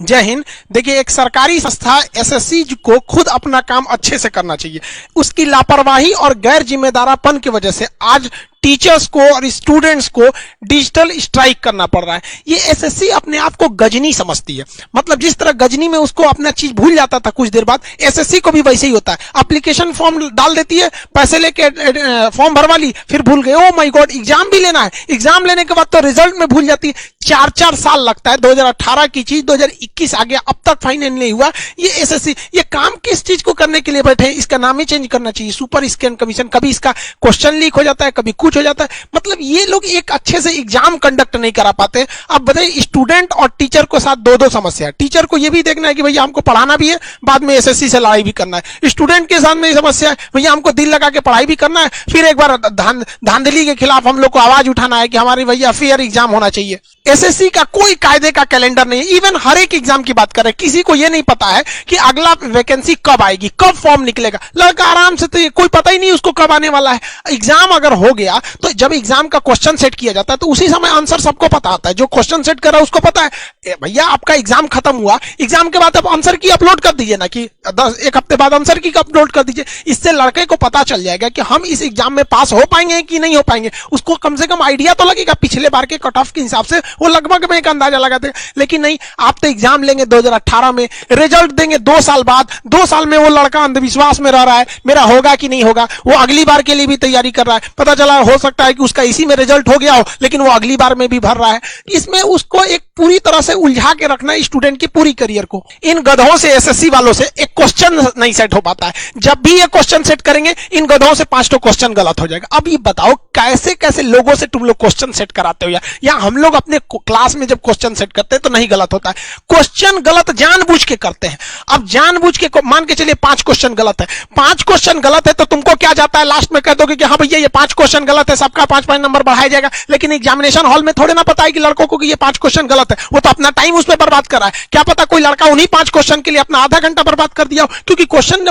जय हिंद। देखिए, एक सरकारी संस्था एसएससी को खुद अपना काम अच्छे से करना चाहिए। उसकी लापरवाही और गैर जिम्मेदारापन की वजह से आज टीचर्स को और स्टूडेंट्स को डिजिटल स्ट्राइक करना पड़ रहा है। ये एसएससी अपने आप को गजनी समझती है। मतलब जिस तरह गजनी में उसको अपना चीज भूल जाता था, कुछ देर बाद एसएससी को भी वैसे ही होता है। एप्लीकेशन फॉर्म डाल देती है, पैसे लेके फॉर्म भरवा ली, फिर भूल गए। ओ माय गॉड, एग्जाम भी लेना है। एग्जाम लेने के बाद तो रिजल्ट में भूल जाती है। 4-4 साल लगता है। 2018 की चीज 2021 आ गया, अब तक फाइनल नहीं हुआ। ये एसएससी ये काम किस चीज को करने के लिए बैठे हैं? इसका नाम ही चेंज करना चाहिए, सुपर स्कैन कमीशन। कभी इसका क्वेश्चन लीक हो जाता है, कभी कुछ हो जाता है। मतलब ये लोग एक अच्छे से एग्जाम कंडक्ट नहीं करा पाते। अब बताइए, स्टूडेंट और टीचर को साथ दो समस्या है। टीचर को ये भी देखना है कि भैया हमको पढ़ाना भी है, बाद में एसएससी से लड़ाई भी करना है। स्टूडेंट के साथ में समस्या है, भैया हमको दिल लगा के पढ़ाई भी करना है, फिर एक बार धांधली के खिलाफ हम लोग को आवाज उठाना है कि हमारी भैया फेयर एग्जाम होना चाहिए। एसएससी का कोई कायदे का कैलेंडर नहीं। इवन हर एक एग्जाम की बात करें, किसी को यह नहीं पता है कि अगला वैकेंसी कब आएगी, कब फॉर्म निकलेगा। लड़का आराम से, तो ये कोई पता ही नहीं उसको कब आने वाला है। एग्जाम अगर हो गया तो जब एग्जाम का क्वेश्चन सेट किया जाता है तो उसी समय आंसर सबको पता आता है। जो क्वेश्चन सेट कर रहा है उसको पता है भैया आपका एग्जाम खत्म हुआ, एग्जाम के बाद आप आंसर की अपलोड कर दीजिए ना, कि 1 हफ्ते बाद आंसर की अपलोड कर दीजिए। इससे लड़के को पता चल जाएगा कि हम इस एग्जाम में पास हो पाएंगे कि नहीं हो पाएंगे। उसको कम से कम आइडिया तो लगेगा। पिछले बार के कट ऑफ के हिसाब से वो लगभग में एक अंदाजा लगाते हैं। लेकिन नहीं, आप तो एग्जाम लेंगे 2018 में, रिजल्ट देंगे 2 साल बाद। 2 साल में वो लड़का अंधविश्वास में रह रहा है, मेरा होगा कि नहीं होगा। वो अगली बार के लिए भी तैयारी कर रहा है। पता चला हो सकता है कि उसका इसी में रिजल्ट हो गया हो, लेकिन वो अगली बार में भी भर रहा है। इसमें उसको एक पूरी तरह से उलझा के रखना है स्टूडेंट की पूरी करियर को। इन गधों से, एसएससी वालों से एक क्वेश्चन नहीं सेट हो पाता है। जब भी ये क्वेश्चन सेट करेंगे, इन गधों से 5 क्वेश्चन गलत हो जाएगा। अब ये बताओ कैसे कैसे लोगों से तुम लोग क्वेश्चन सेट कराते हो? या हम लोग अपने क्लास में जब क्वेश्चन सेट करते हैं तो नहीं गलत होता है। क्वेश्चन गलत जानबूझ के करते हैं। अब जानबूझ के मान के चलिए 5 क्वेश्चन गलत है। 5 क्वेश्चन गलत है तो तुमको क्या जाता है, लास्ट में कह दोगे कि हाँ भैया ये 5 क्वेश्चन गलत है, सबका 5-5 नंबर बढ़ाया जाएगा। लेकिन एग्जामिनेशन हॉल में थोड़े ना पता है कि लड़कों को कि ये 5 क्वेश्चन गलत है। वो तो अपना टाइम उसमें बर्बाद कर रहा है। क्या पता कोई लड़का उन्हीं 5 क्वेश्चन के लिए अपना आधा घंटा बर्बाद कर दिया हो, क्योंकि क्वेश्चन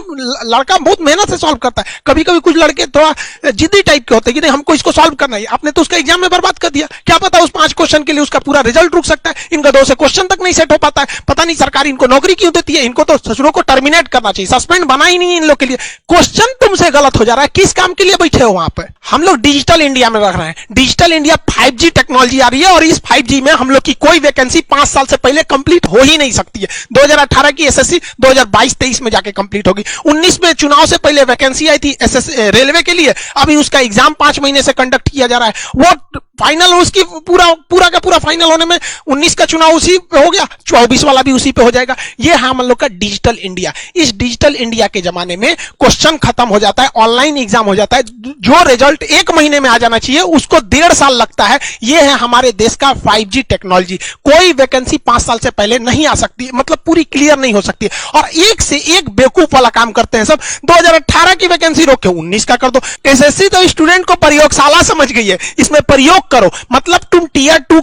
लड़का बहुत मेहनत से सॉल्व करता है। कभी कभी कुछ लड़के थोड़ा जिद्दी टाइप के होते हैं कि नहीं हमको इसको सॉल्व करना है। आपने तो उसका एग्जाम में बर्बाद कर दिया। क्या पता उस 5 क्वेश्चन के लिए उसका पूरा रिजल्ट रुक सकता है। इन गधों से क्वेश्चन तक नहीं सेट हो पाता है। पता नहीं सरकार इनको नौकरी क्यों देती है। इनको तो ससुरों को टर्मिनेट करना चाहिए। सस्पेंड बना ही नहीं इन लोग के लिए। क्वेश्चन तुमसे गलत हो जा रहा है, किस काम के लिए बैठे हो वहां पे? हम लोग डिजिटल इंडिया में रह रहे हैं। डिजिटल इंडिया 5G टेक्नोलॉजी आ रही है और इस 5G में हम लोग की कोई वैकेंसी 5 साल से पहले कंप्लीट हो ही नहीं सकती है। 2018 की एसएससी 2022-23 में जाके कंप्लीट होगी। 19 में चुनाव से पहले वैकेंसी आई थी रेलवे के लिए। अभी उसका एग्जाम 5 महीने से कंडक्ट किया जा रहा है। वो फाइनल उसकी पूरा का पूरा फाइनल होने में 19 का चुनाव उसी पे हो गया, 24 वाला भी उसी पे हो जाएगा। ये है हम लोग का डिजिटल इंडिया। इस डिजिटल इंडिया के जमाने में क्वेश्चन खत्म हो जाता है, ऑनलाइन एग्जाम हो जाता है। जो रिजल्ट 1 महीने में आ जाना चाहिए उसको 1.5 साल लगता है। ये है हमारे देश का 5G टेक्नोलॉजी। कोई वैकेंसी 5 साल से पहले नहीं आ सकती, मतलब पूरी क्लियर नहीं हो सकती। और एक से एक बेवकूफ वाला काम करते हैं सब। 2018 की वैकेंसी रोक के 19 का कर दो। एसएससी तो स्टूडेंट को प्रयोगशाला समझ गई है। इसमें प्रयोग करो, मतलब तुम टीयर 2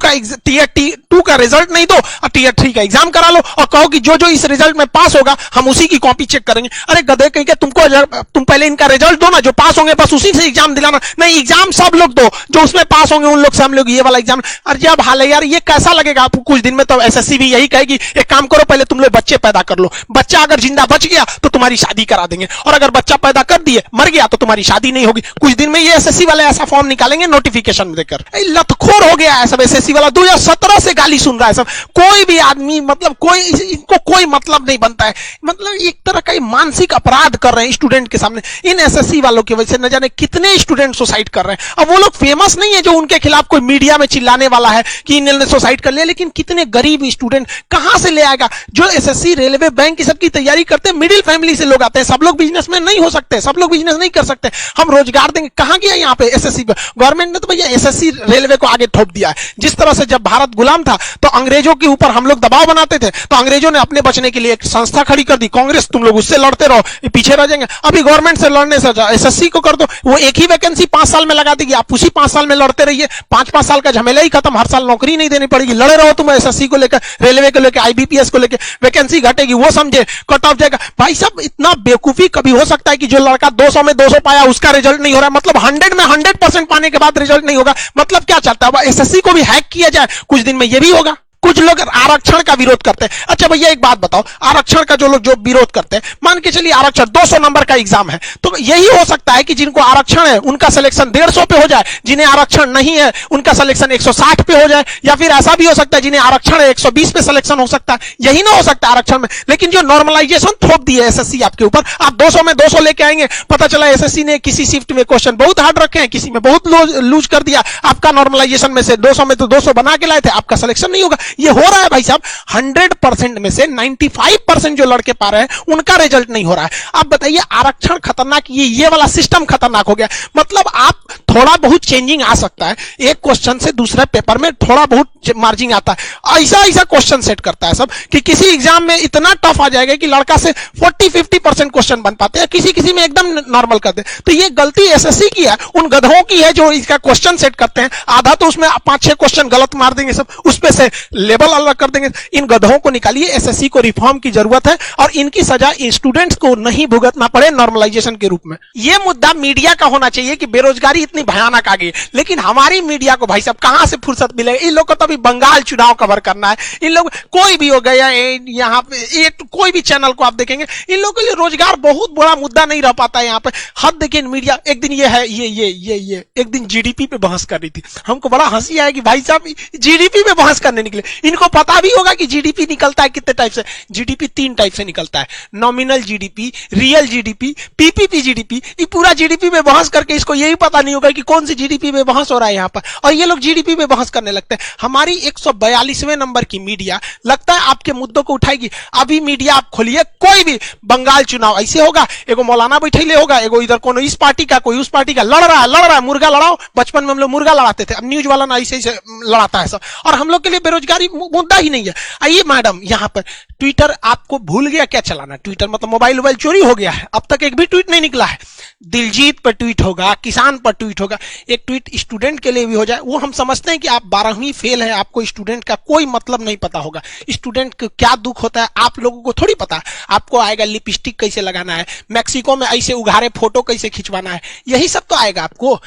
का रिजल्ट नहीं दो और टीयर 3 का एग्जाम करा लो और कहो कि जो जो इस रिजल्ट में पास होगा हम उसी की कॉपी चेक करेंगे। अरे गधे कहीं के, तुम पहले इनका रिजल्ट दो ना, जो पास होंगे बस उसी से एग्जाम दिलाना। नहीं, एग्जाम सब लोग दो, जो उसमें पास होंगे उन लोग से हम लोग ये वाला एग्जाम। अरे जब हाल है यार, ये कैसा लगेगा आपको? कुछ दिन में तो एसएससी भी यही कहेगी, एक काम करो पहले तुम लोग बच्चे पैदा कर लो। बच्चा अगर जिंदा बच गया तो तुम्हारी शादी करा देंगे, और अगर बच्चा पैदा कर दिए मर गया तो तुम्हारी शादी नहीं होगी। कुछ दिन में ये एसएससी वाले ऐसा फॉर्म निकालेंगे नोटिफिकेशन देकर। लतखोर हो गया है सब एसएससी वाला। 2017 से गाली सुन रहा है सब। कोई भी आदमी, मतलब इनको कोई मतलब नहीं बनता है। मतलब एक तरह का मानसिक अपराध कर रहे हैं स्टूडेंट के सामने। इन एसएससी वालों की वजह से न जाने कितने स्टूडेंट सुसाइड कर रहे हैं। अब वो लोग फेमस नहीं है जो उनके खिलाफ कोई मीडिया में चिल्लाने वाला है कि इन्होंने सुसाइड कर लिया, लेकिन कितने गरीब स्टूडेंट कहां से ले आएगा? जो एसएससी, रेलवे, बैंक की सबकी तैयारी करते हैं, मिडिल फैमिली से लोग आते हैं। सब लोग बिजनेसमैन नहीं हो सकते, सब लोग बिजनेस नहीं कर सकते। हम रोजगार देंगे, कहां गया यहाँ पे एसएससी? गवर्नमेंट ने तो भैया एसएससी, रेलवे को आगे थोप दिया है। जिस तरह से जब भारत गुलाम था तो अंग्रेजों के ऊपर हम लोग दबाव बनाते थे, तो अंग्रेजों ने अपने बचने के लिए एक संस्था खड़ी कर दी, कांग्रेस। तुम लोग उससे लड़ते रहो, पीछे रह जाएंगे। अभी गवर्नमेंट से लड़ने से एसएससी को कर दो, वो एक ही वैकेंसी 5 साल में लगा देगी। आप उसी 5 साल में लड़ते रहिए, 5-5 साल का झमेला ही खत्म। हर साल नौकरी नहीं देनी पड़ेगी, लड़े रहो तुम एसएससी को लेकर, रेलवे को लेकर, आईबीपीएस को लेकर। वैकेंसी घटेगी, वो समझे, कट ऑफ जाएगा। भाई साहब, इतना बेवकूफी कभी हो सकता है कि जो लड़का 200 में 200 पाया उसका रिजल्ट नहीं हो रहा, मतलब 100 में 100% पाने के बाद रिजल्ट नहीं होगा? मतलब क्या चाहता है? एसएससी को भी हैक किया जाए, कुछ दिन में ये भी होगा। कुछ लोग आरक्षण का विरोध करते हैं। अच्छा भैया एक बात बताओ, आरक्षण का जो लोग जो विरोध करते हैं, मान के चलिए आरक्षण 200 नंबर का एग्जाम है, तो यही हो सकता है कि जिनको आरक्षण है उनका सिलेक्शन 150 पे हो जाए, जिन्हें आरक्षण नहीं है उनका सिलेक्शन 160 पे हो जाए, या फिर ऐसा भी हो सकता है जिन्हें आरक्षण है 120 पे सिलेक्शन हो सकता है। यही ना हो सकता है आरक्षण में। लेकिन जो नॉर्मलाइजेशन थोप दी है एसएससी आपके ऊपर, आप 200 में 200 लेके आएंगे, पता चला एसएससी ने किसी शिफ्ट में क्वेश्चन बहुत हार्ड रखे हैं, किसी में बहुत लूज कर दिया, आपका नॉर्मलाइजेशन में से 200 में तो 200 बना के लाए थे, आपका सिलेक्शन नहीं होगा। ये हो रहा है भाई साहब, 100% में से 95% जो लड़के पा रहे हैं उनका रिजल्ट नहीं हो रहा है। आप बताइए आरक्षण खतरनाक, ये वाला सिस्टम खतरनाक हो गया। मतलब आप थोड़ा बहुत चेंजिंग आ सकता है, एक क्वेश्चन से दूसरे पेपर में थोड़ा बहुत मार्जिंग आता है, ऐसा क्वेश्चन सेट करता है सब कि किसी एग्जाम में इतना टफ आ जाएगा कि लड़का से 40-50% क्वेश्चन बन पाते हैं, किसी में एकदम नॉर्मल करते हैं। तो ये गलती एसएससी की है, उन गधों की है जो इसका क्वेश्चन सेट करते हैं। आधा तो उसमें 5-6 क्वेश्चन गलत मार देंगे, सब उस पे से लेवल अलग कर देंगे। इन गधों को निकालिए, एसएससी को रिफॉर्म की जरूरत है और इनकी सजा स्टूडेंट्स को नहीं भुगतना पड़े नॉर्मलाइजेशन के रूप में। यह मुद्दा मीडिया का होना चाहिए कि बेरोजगारी इतनी भयानक आ गई, लेकिन हमारी मीडिया को भाई साहब कहां से फुर्सत मिलेगी? इन लोग को तो अभी बंगाल चुनाव कवर करना है। इन लोग कोई भी हो गया यहाँ पे कोई भी चैनल को आप देखेंगे, इन लोगों के लिए रोजगार बहुत बड़ा मुद्दा नहीं रह पाता है यहाँ पे। हद देखिए मीडिया, एक दिन ये है ये एक दिन जीडीपी पे बहस कर रही थी, हमको बड़ा हंसी आया कि भाई साहब जीडीपी पे बहस करने निकले। इनको पता भी होगा कि जीडीपी निकलता है कितने टाइप से। जीडीपी 3 टाइप से निकलता है, nominal GDP, real GDP, PPP GDP. ये पूरा जीडीपी में बहस करके इसको यही पता नहीं होगा कि कौन सी जीडीपी में बहस हो रहा है यहाँ पर, और ये लोग जीडीपी में बहस करने लगते हैं। हमारी 142वें नंबर की मीडिया लगता है आपके मुद्दों को उठाएगी। अभी मीडिया आप खोलिए, कोई भी बंगाल चुनाव ऐसे होगा, एगो मौलाना बैठे होगा, एगो इधर कोनो इस पार्टी का कोई उस पार्टी का लड़ रहा है, मुर्गा लड़ाओ। बचपन में हम लोग मुर्गा लड़ाते थे, अब न्यूज वाला ना ऐसे लड़ाता है सब, और हम लोग के लिए बेरोजगारी मुद्दा ही नहीं है। आइए मैडम, यहाँ पर ट्विटर आपको भूल गया क्या चलाना? ट्विटर मतलब मोबाइल चोरी हो गया है, अब तक एक भी ट्वीट नहीं निकला है। दिलजीत पर ट्वीट होगा, किसान पर ट्वीट होगा, एक ट्वीट स्टूडेंट के लिए भी हो जाए। वो हम समझते हैं कि आप 12वीं फेल है, आपको स्टूडेंट का कोई मतलब नहीं पता होगा। स्टूडेंट को क्या दुख होता है आप लोगों को थोड़ी पता। आपको आएगा लिपस्टिक कैसे लगाना है, मैक्सिको में ऐसे उघारे फोटो कैसे खिंचवाना है, यही सब तो आएगा आपको।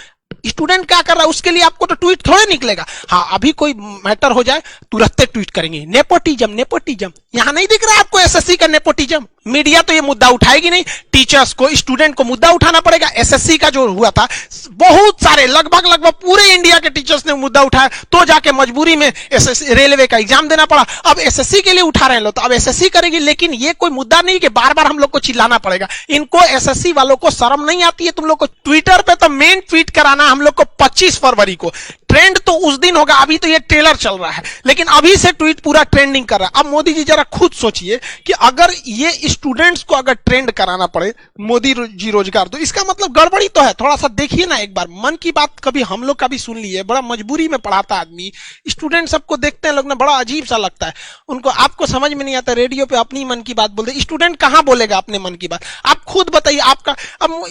स्टूडेंट क्या कर रहा है उसके लिए आपको तो ट्वीट थोड़े निकलेगा। हाँ, अभी कोई मैटर हो जाए तुरंत ट्वीट करेंगे, नेपोटिज्म। यहां नहीं दिख रहा है आपको एसएससी का नेपोटिज्म? मीडिया तो ये मुद्दा उठाएगी नहीं, टीचर्स को, स्टूडेंट को मुद्दा उठाना पड़ेगा। एसएससी का जो हुआ था, बहुत सारे लगभग पूरे इंडिया के टीचर्स ने मुद्दा उठाया, तो जाके मजबूरी में एसएससी रेलवे का एग्जाम देना पड़ा। अब एसएससी के लिए उठा रहे हैं लोग, तो अब एसएससी करेगी। लेकिन ये कोई मुद्दा नहीं कि बार बार हम लोग को चिल्लाना पड़ेगा। इनको एसएससी वालों को शर्म नहीं आती है तुम लोग को? ट्विटर पे तो मेन ट्वीट कराना हम लोग को 25 फरवरी को, ट्रेंड तो उस दिन होगा। अभी तो ये ट्रेलर चल रहा है, लेकिन अभी से ट्वीट पूरा ट्रेंडिंग कर रहा है। अब मोदी जी जरा खुद सोचिए कि अगर ये स्टूडेंट्स को अगर ट्रेंड कराना पड़े मोदी जी रोजगार, तो इसका मतलब गड़बड़ी तो है। थोड़ा सा देखिए ना एक बार, मन की बात कभी हम लोग का भी सुन लिए, बड़ा मजबूरी में पढ़ाता आदमी। स्टूडेंट सबको देखते हैं लोग ना, बड़ा अजीब सा लगता है उनको। आपको समझ में नहीं आता, रेडियो पे अपनी मन की बात बोलते, स्टूडेंट कहां बोलेगा अपने मन की बात? आप खुद बताइए। आपका अब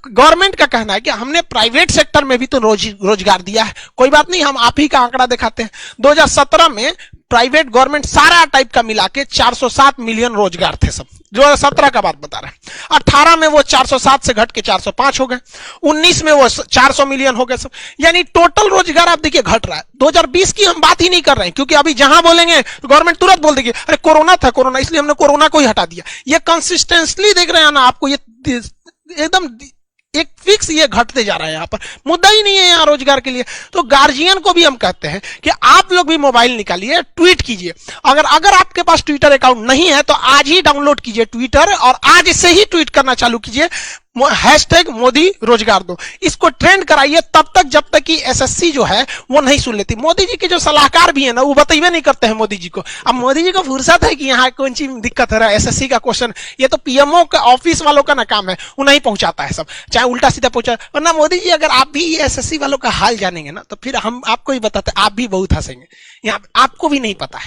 गवर्नमेंट का कहना है कि हमने प्राइवेट सेक्टर में भी तो रोजगार दिया है। कोई बात नहीं, हम आप ही का आंकड़ा दिखाते हैं। 2017 में प्राइवेट गवर्नमेंट सारा टाइप का मिला के 407 मिलियन रोजगार थे सब। 2017 का बात बता रहे हैं। 18 में वो 407 से घट के 405 हो गए, 19 में वो 400 मिलियन हो गए सब। यानी टोटल रोजगार आप देखिए घट रहा है। 2020 की हम बात ही नहीं कर रहे हैं, क्योंकि अभी जहां बोलेंगे गवर्नमेंट तुरंत बोल देगी अरे कोरोना था, कोरोना इसलिए हमने कोरोना को ही हटा दिया। ये कंसिस्टेंटली देख रहे हैं ना आपको, ये एकदम एक फिक्स ये घटते जा रहा है। यहाँ पर मुद्दा ही नहीं है यहाँ रोजगार के लिए। तो गार्जियन को भी हम कहते हैं कि आप लोग भी मोबाइल निकालिए, ट्वीट कीजिए। अगर आपके पास ट्विटर अकाउंट नहीं है तो आज ही डाउनलोड कीजिए ट्विटर, और आज से ही ट्वीट करना चालू कीजिए, हैशटैग मोदी रोजगार दो। इसको ट्रेंड कराइए तब तक जब तक कि एसएससी जो है वो नहीं सुन लेती। मोदी जी के जो सलाहकार भी है ना, वो बताइए नहीं करते हैं मोदी जी को। अब मोदी जी को फुर्सत है कि यहाँ कौन सी दिक्कत है एसएससी का क्वेश्चन, ये तो पीएमओ का ऑफिस वालों का ना काम है, वो नहीं पहुंचाता है सब, चाहे उल्टा सीधा पहुंचा। वरना मोदी जी अगर आप भी एसएससी वालों का हाल जानेंगे ना, तो फिर हम आपको ही बताते, आप भी बहुत हंसेंगे। यहाँ आपको भी नहीं पता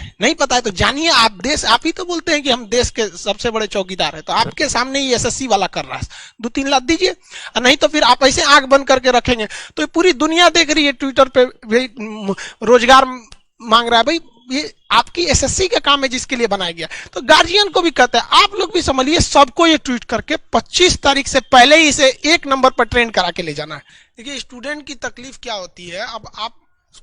है तो जानिए। आप ही तो बोलते हैं कि हम देश के सबसे बड़े चौकीदार है, तो आपके सामने ही एसएससी वाला कर रहा है। 2-3 लाख दीजिए, नहीं तो फिर आप ऐसे आंख बंद करके रखेंगे तो पूरी दुनिया देख रही है ट्विटर पे रोजगार मांग रहा है। भाई ये आपकी एसएससी का काम है जिसके लिए बनाया गया। तो गार्जियन को भी कहते हैं आप लोग भी समझिए, सबको ये ट्वीट करके 25 तारीख से पहले ही इसे 1 नंबर पर ट्रेंड करा के ले जाना है। देखिए स्टूडेंट की तकलीफ क्या होती है, अब आप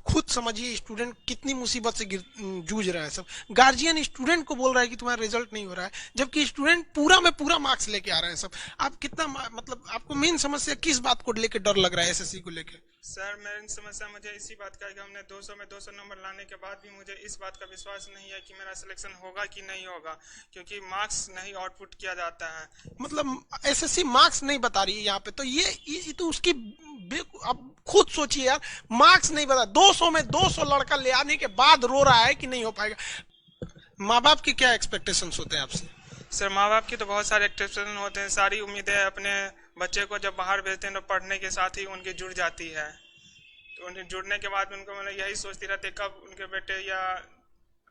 खुद समझिए स्टूडेंट कितनी मुसीबत से जूझ रहा है। सब गार्जियन स्टूडेंट को बोल रहा है कि तुम्हारा रिजल्ट नहीं हो रहा है, जबकि स्टूडेंट पूरा में पूरा मार्क्स लेके आ रहे हैं सब। आप कितना मतलब आपको मेन समस्या किस बात को लेकर डर लग रहा है एसएससी को लेकर? सर मेरी समस्या मुझे इसी बात का है कि हमने 200 में 200 नंबर लाने के बाद भी मुझे इस बात का विश्वास नहीं है कि मेरा सिलेक्शन होगा कि नहीं होगा, क्योंकि मार्क्स नहीं आउटपुट किया जाता है। मतलब एसएससी मार्क्स नहीं बता रही है यहाँ पे, तो ये तो उसकी अब खुद सोचिए यार, मार्क्स नहीं बता, 200 में 200 लड़का ले आने के बाद रो रहा है कि नहीं हो पाएगा। माँ बाप के क्या एक्सपेक्टेशंस होते हैं आपसे? सर माँ बाप की तो बहुत सारे एक्सपेक्टेशन होते हैं, सारी उम्मीदें अपने बच्चे को जब बाहर भेजते हैं तो पढ़ने के साथ ही उनकी जुड़ जाती है। तो उनके जुड़ने के बाद उनको मतलब यही सोचती रहती है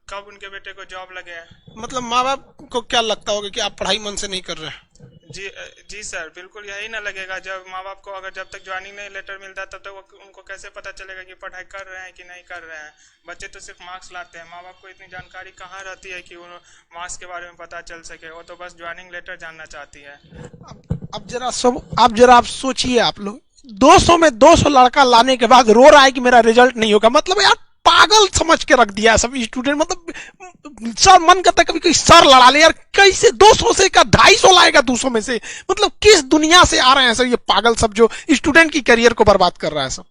कब उनके बेटे को जॉब लगे। मतलब माँ बाप को क्या लगता होगा कि आप पढ़ाई मन से नहीं कर रहे हैं? जी सर, बिल्कुल यही ना लगेगा। जब माँ बाप को अगर जब तक ज्वाइनिंग नहीं लेटर मिलता तब तक उनको कैसे पता चलेगा कि पढ़ाई कर रहे हैं कि नहीं कर रहे हैं। बच्चे तो सिर्फ मार्क्स लाते हैं, माँ बाप को इतनी जानकारी कहाँ रहती है कि उन मार्क्स के बारे में पता चल सके। वो तो बस ज्वाइनिंग लेटर जानना चाहती है। अब जरा आप सोचिए, आप लोग 200 में 200 लड़का लाने के बाद रो रहा है कि मेरा रिजल्ट नहीं होगा। मतलब यार पागल समझ के रख दिया सब स्टूडेंट। मतलब सर मन करता कभी कोई सर लड़ा ले यार, कैसे 200 से का 250 लाएगा 200 में से? मतलब किस दुनिया से आ रहे हैं सर ये पागल सब जो स्टूडेंट की करियर को बर्बाद कर रहा है सब।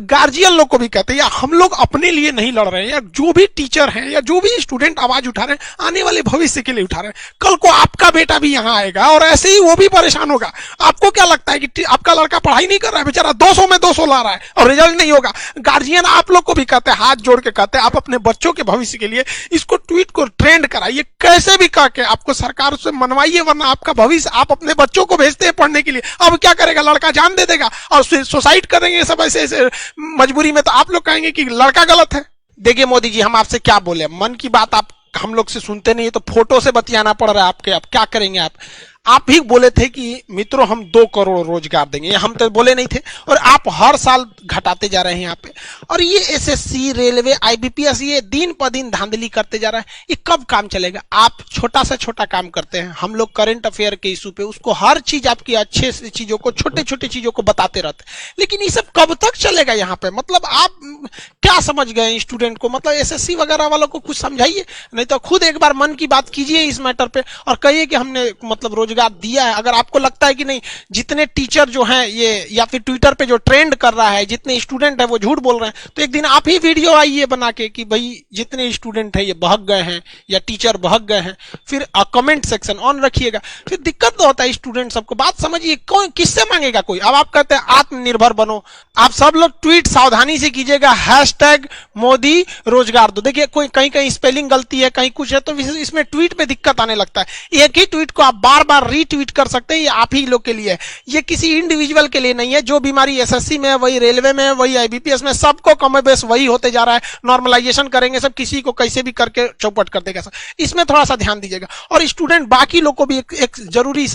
गार्जियन लोग को भी कहते हैं यार हम लोग अपने लिए नहीं लड़ रहे हैं यार, जो भी टीचर हैं या जो भी स्टूडेंट आवाज उठा रहे हैं आने वाले भविष्य के लिए उठा रहे हैं। कल को आपका बेटा भी यहाँ आएगा और ऐसे ही वो भी परेशान होगा। आपको क्या लगता है कि आपका लड़का पढ़ाई नहीं कर रहा है, बेचारा 200 में 200 ला रहा है और रिजल्ट नहीं होगा? गार्जियन आप लोग को भी कहते हैं, हाथ जोड़ के कहते हैं आप अपने बच्चों के भविष्य के लिए इसको ट्वीट को ट्रेंड कराइए, कैसे भी कह के आपको सरकार से मनवाइए, वरना आपका भविष्य आप अपने बच्चों को भेजते हैं पढ़ने के लिए। अब क्या करेगा, लड़का जान दे देगा और सुसाइड करेंगे सब ऐसे मजबूरी में। तो आप लोग कहेंगे कि लड़का गलत है। देखिए मोदी जी, हम आपसे क्या बोले, मन की बात आप हम लोग से सुनते नहीं है तो फोटो से बतियाना पड़ रहा है आपके। अब क्या करेंगे आप भी बोले थे कि मित्रों हम 2 करोड़ रोजगार देंगे, हम तो बोले नहीं थे और आप हर साल घटाते जा रहे हैं यहाँ पे। और ये एसएससी, रेलवे, आईबीपीएस ये दिन पर दिन धांधली करते जा रहा है, ये कब काम चलेगा? आप छोटा से छोटा काम करते हैं, हम लोग करंट अफेयर के इशू पे उसको हर चीज आपकी अच्छे से चीजों को, छोटे छोटे चीजों को बताते रहते हैं, लेकिन ये सब कब तक चलेगा यहाँ पे? मतलब आप क्या समझ गए स्टूडेंट को? मतलब एसएससी वगैरह वालों को कुछ समझाइए, नहीं तो खुद एक बार मन की बात कीजिए इस मैटर पे और कहिए कि हमने मतलब रोजगार दिया है। अगर आपको लगता है कि नहीं, जितने टीचर जो हैं ये या फिर ट्विटर पे जो ट्रेंड कर रहा है, जितने स्टूडेंट है वो झूठ बोल रहे हैं, तो एक दिन आप ही वीडियो आइए बना के कि भाई जितने स्टूडेंट है ये बहक गए हैं या टीचर बहक गए हैं, फिर कमेंट सेक्शन ऑन रखिएगा। फिर दिक्कत तो होता है स्टूडेंट सबको। बात समझिए, कौन किससे मांगेगा कोई? अब आप कहते हैं आत्मनिर्भर बनो, आप सब लोग ट्वीट सावधानी से कीजिएगा, #मोदी रोजगार दो। देखिए कोई कहीं स्पेलिंग गलती है, कहीं कुछ है, तो इसमें ट्वीट में दिक्कत आने लगता है। एक ही ट्वीट को आप बार बार रीट्वीट कर सकते हैं, ये आप ही लोग के लिए है, ये किसी इंडिविजुअल के लिए नहीं है। जो बीमारी एसएससी में है वही रेलवे में है, वही आईबीपीएस में, सबको कम बेस वही होते जा रहा है। नॉर्मलाइजेशन करेंगे सब, किसी को कैसे भी करके चौपट कर देगा सब। इसमें थोड़ा सा ध्यान दीजिएगा। और स्टूडेंट बाकी लोग को भी एक जरूरी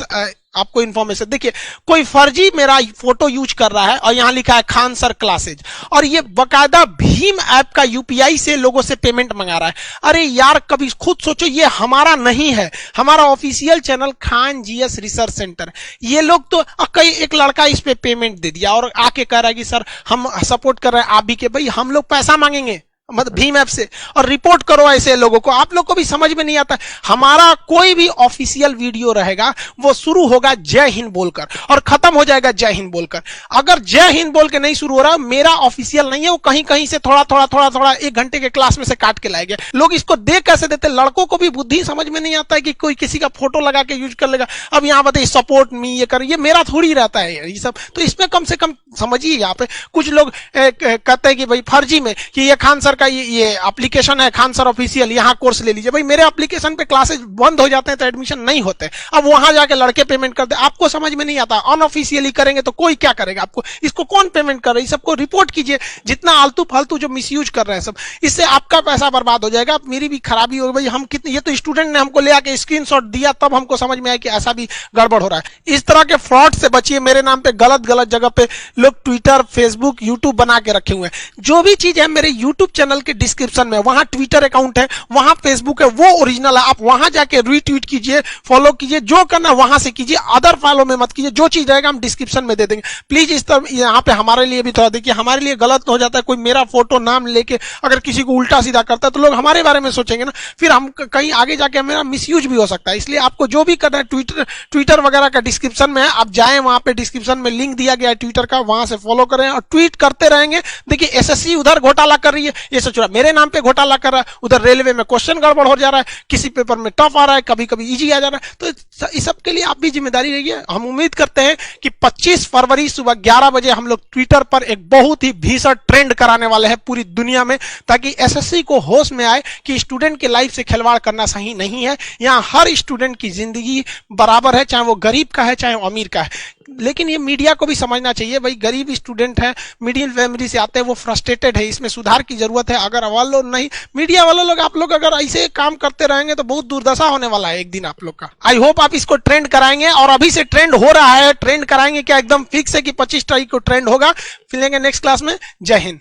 आपको इन्फॉर्मेशन, देखिए कोई फर्जी मेरा फोटो यूज कर रहा है और यहां लिखा है खान सर क्लासेज, और ये बकायदा भीम ऐप का यूपीआई से लोगों से पेमेंट मंगा रहा है। अरे यार कभी खुद सोचो, ये हमारा नहीं है, हमारा official channel Khan GS research centre. ये लोग तो कई एक लड़का इस पे पेमेंट दे दिया और आके कह रहा है कि सर हम सपोर्ट कर रहे हैं आप भी के। भाई हम लोग पैसा मांगेंगे मतलब भीम ऐप से और रिपोर्ट करो ऐसे लोगों को? आप लोग को भी समझ में नहीं आता। हमारा कोई भी ऑफिशियल वीडियो रहेगा वो शुरू होगा जय हिंद बोलकर और खत्म हो जाएगा जय हिंद बोलकर। अगर जय हिंद बोल के नहीं शुरू हो रहा, मेरा ऑफिशियल नहीं है, वो कहीं कहीं से थोड़ा 1 घंटे के क्लास में से काट के लाए गए। लोग इसको देख कैसे देते? लड़कों को भी बुद्धि समझ में नहीं आता है कि कोई किसी का फोटो लगा के यूज कर लेगा। अब यहाँ बताइए सपोर्ट मी ये कर, ये मेरा थोड़ी रहता है ये सब। तो इसमें कम से कम समझिए। यहाँ पे कुछ लोग कहते हैं कि भाई फर्जी में कि ये खान सर का ये एप्लीकेशन है खान सर ऑफिशियल, यहाँ कोर्स ले लीजिए। भाई मेरे एप्लीकेशन पे क्लासेस बंद हो जाते हैं तो एडमिशन नहीं होते, अब वहां जाके लड़के पेमेंट करते। आपको समझ में नहीं आता, अनऑफिशियली करेंगे तो कोई क्या करेगा आपको? इसको कौन पेमेंट कर रहा है? सबको रिपोर्ट कीजिए, जितना आलतू फालतू जो मिसयूज कर रहे हैं सब, इससे आपका पैसा बर्बाद हो जाएगा, मेरी भी खराबी होगी। भाई हम कितने, ये तो स्टूडेंट ने हमको ले आके स्क्रीनशॉट दिया तब हमको समझ में आया कि ऐसा भी गड़बड़ हो रहा है। इस तरह के फ्रॉड से बचिए। मेरे नाम पे गलत जगह पे लोग ट्विटर, फेसबुक, यूट्यूब बना के रखे हुए हैं। जो भी चीज है मेरे यूट्यूब चैनल के डिस्क्रिप्शन में, वहां ट्विटर अकाउंट है, वहां फेसबुक है, वो ओरिजिनल है। आप वहां जाके रीट्वीट कीजिए, फॉलो कीजिए, जो करना वहां से कीजिए, अदर फॉलो में मत कीजिए। जो चीज रहेगा हम डिस्क्रिप्शन में दे देंगे। प्लीज इस तरह यहाँ पे हमारे लिए भी थोड़ा देखिए, हमारे लिए गलत हो जाता है, कोई मेरा फोटो नाम लेके अगर किसी को उल्टा सीधा करता है तो लोग हमारे बारे में सोचेंगे ना, फिर हम कहीं आगे जाके मेरा मिसयूज भी हो सकता है। इसलिए आपको जो भी करना है ट्विटर वगैरह का डिस्क्रिप्शन में है, आप जाएं, वहां पे डिस्क्रिप्शन में लिंक दिया गया है ट्विटर का, वहां से फॉलो करें और ट्वीट करते रहेंगे। देखिए एसएससी उधर घोटाला कर रही है, ये सोच रहा मेरे नाम पे घोटाला कर रहा है, उधर रेलवे में क्वेश्चन गड़बड़ हो जा रहा है, किसी पेपर में टफ आ रहा है, कभी कभी इजी आ जा रहा है। तो इस सब के लिए आप भी जिम्मेदारी रहिए। हम उम्मीद करते हैं कि 25 फरवरी सुबह 11 बजे हम लोग ट्विटर पर एक बहुत ही भीषण ट्रेंड कराने वाले हैं पूरी दुनिया में, ताकि एसएससी को होश में आए कि स्टूडेंट के लाइफ से खिलवाड़ करना सही नहीं है। यहाँ हर स्टूडेंट की जिंदगी बराबर है, चाहे वो गरीब का है चाहे वो अमीर का है। लेकिन ये मीडिया को भी समझना चाहिए, भाई गरीब स्टूडेंट है, मिडिल फैमिली से आते हैं, वो फ्रस्ट्रेटेड है, इसमें सुधार की जरूरत है। अगर वालों नहीं, मीडिया वाले लोग, आप लोग अगर ऐसे काम करते रहेंगे तो बहुत दुर्दशा होने वाला है एक दिन आप लोग का। आई होप आप इसको ट्रेंड कराएंगे, और अभी से ट्रेंड हो रहा है। ट्रेंड कराएंगे क्या, एकदम फिक्स है कि 25 तारीख को ट्रेंड होगा। मिलेंगे नेक्स्ट क्लास में। जय हिंद।